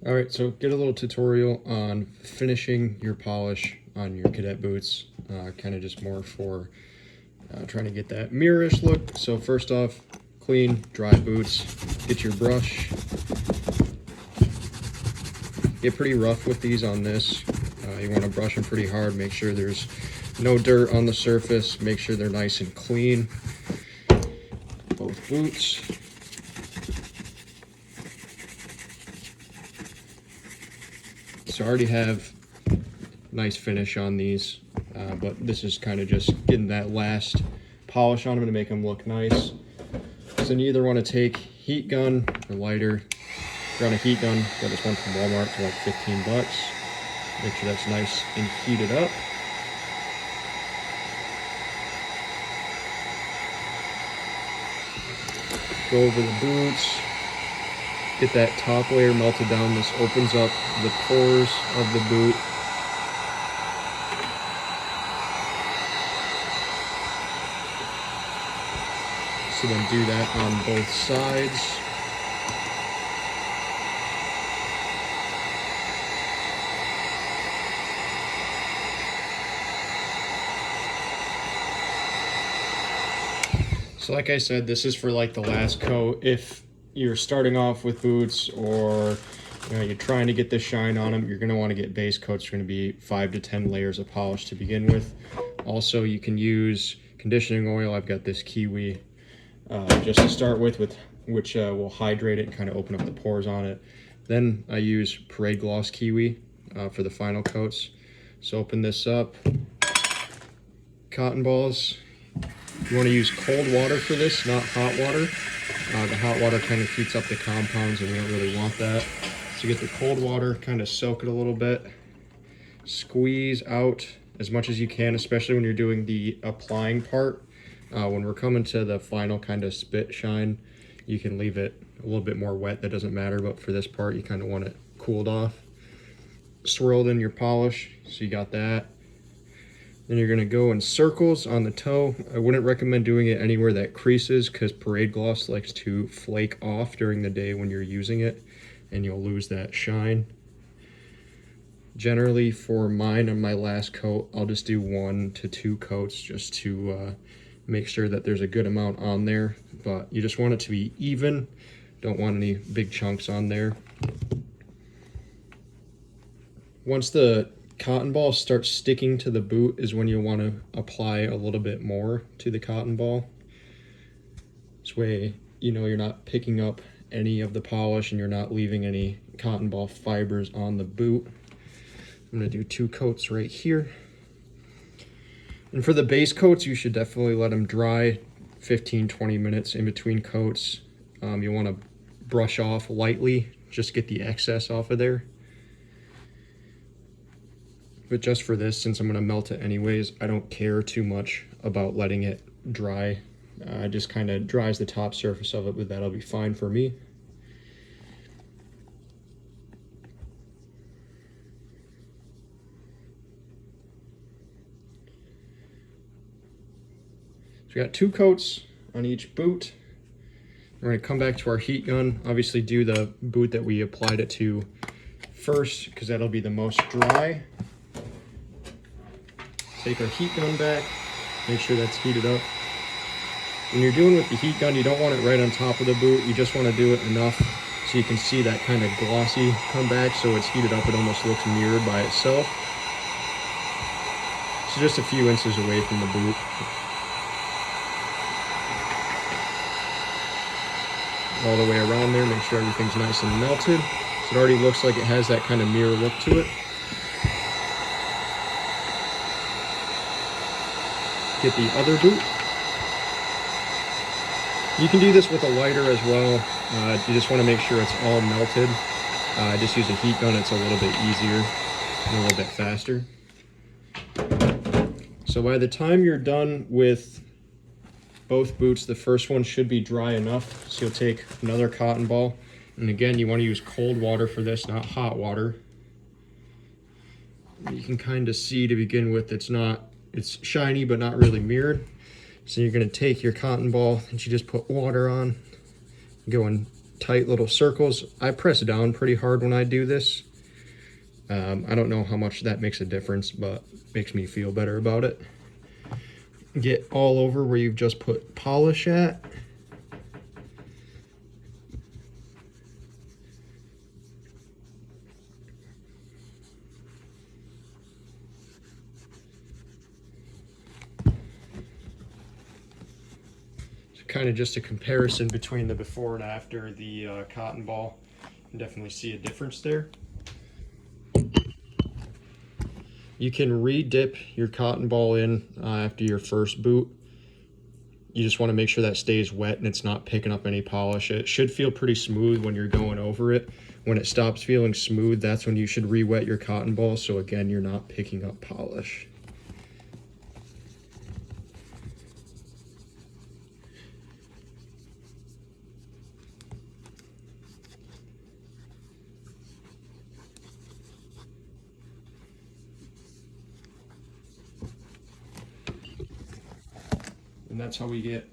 All right, so get a little tutorial on finishing your polish on your Cadet boots. Kind of just more for trying to get that mirrorish look. So first off, clean, dry boots. Get your brush. Get pretty rough with these on this. You want to brush them pretty hard. Make sure there's no dirt on the surface. Make sure they're nice and clean. Both boots. So I already have nice finish on these, but this is kind of just getting that last polish on them to make them look nice. So then you either want to take heat gun or lighter. If you're on a heat gun, got this one from Walmart for like 15 bucks. Make sure that's nice and heated up. Go over the boots. Get that top layer melted down. This opens up the pores of the boot. So then do that on both sides. So like I said, this is for like the last coat. If you're starting off with boots or you're trying to get the shine on them, you're going to want to get base coats. You're going to be 5 to 10 layers of polish to begin with. Also, you can use conditioning oil. I've got this kiwi just to start with which will hydrate it and kind of open up the pores on it. Then I use Parade Gloss Kiwi for the final coats. So open this up. Cotton balls. You want to use cold water for this, not hot water. The hot water kind of heats up the compounds and we don't really want that. So get the cold water, kind of soak it a little bit. Squeeze out as much as you can, especially when you're doing the applying part. When we're coming to the final kind of spit shine, you can leave it a little bit more wet, that doesn't matter, but for this part you kind of want it cooled off. Swirled in your polish, so you got that. Then you're going to go in circles on the toe. I wouldn't recommend doing it anywhere that creases because Parade Gloss likes to flake off during the day when you're using it and you'll lose that shine. Generally for mine on my last coat, I'll just do 1 to 2 coats just to make sure that there's a good amount on there, but you just want it to be even. Don't want any big chunks on there. Once the cotton ball starts sticking to the boot is when you want to apply a little bit more to the cotton ball. This way, you're not picking up any of the polish and you're not leaving any cotton ball fibers on the boot. I'm going to do 2 coats right here. And for the base coats, you should definitely let them dry 15-20 minutes in between coats. You want to brush off lightly, just get the excess off of there. But just for this, since I'm going to melt it anyways, I don't care too much about letting it dry. It just kind of dries the top surface of it, but that'll be fine for me. So we got 2 coats on each boot. We're going to come back to our heat gun. Obviously do the boot that we applied it to first because that'll be the most dry. Take our heat gun back, make sure that's heated up. When you're doing with the heat gun, you don't want it right on top of the boot. You just want to do it enough so you can see that kind of glossy come back, so it's heated up, it almost looks mirrored by itself. So just a few inches away from the boot. All the way around there, make sure everything's nice and melted. So it already looks like it has that kind of mirror look to it. Get the other boot. You can do this with a lighter as well. You just want to make sure it's all melted. Just use a heat gun, it's a little bit easier and a little bit faster. So by the time you're done with both boots, the first one should be dry enough. So you'll take another cotton ball. And again, you want to use cold water for this, not hot water. You can kind of see to begin with, it's shiny but not really mirrored. So you're going to take your cotton ball and you just put water on, go in tight little circles. I press down pretty hard when I do this. I don't know how much that makes a difference, but makes me feel better about it. Get all over where you've just put polish at. Kind of just a comparison between the before and after the cotton ball. You can definitely see a difference there. You can re-dip your cotton ball in after your first boot. You just want to make sure that stays wet and it's not picking up any polish. It should feel pretty smooth when you're going over it. When it stops feeling smooth, that's when you should re-wet your cotton ball, so again, you're not picking up polish. And that's how we get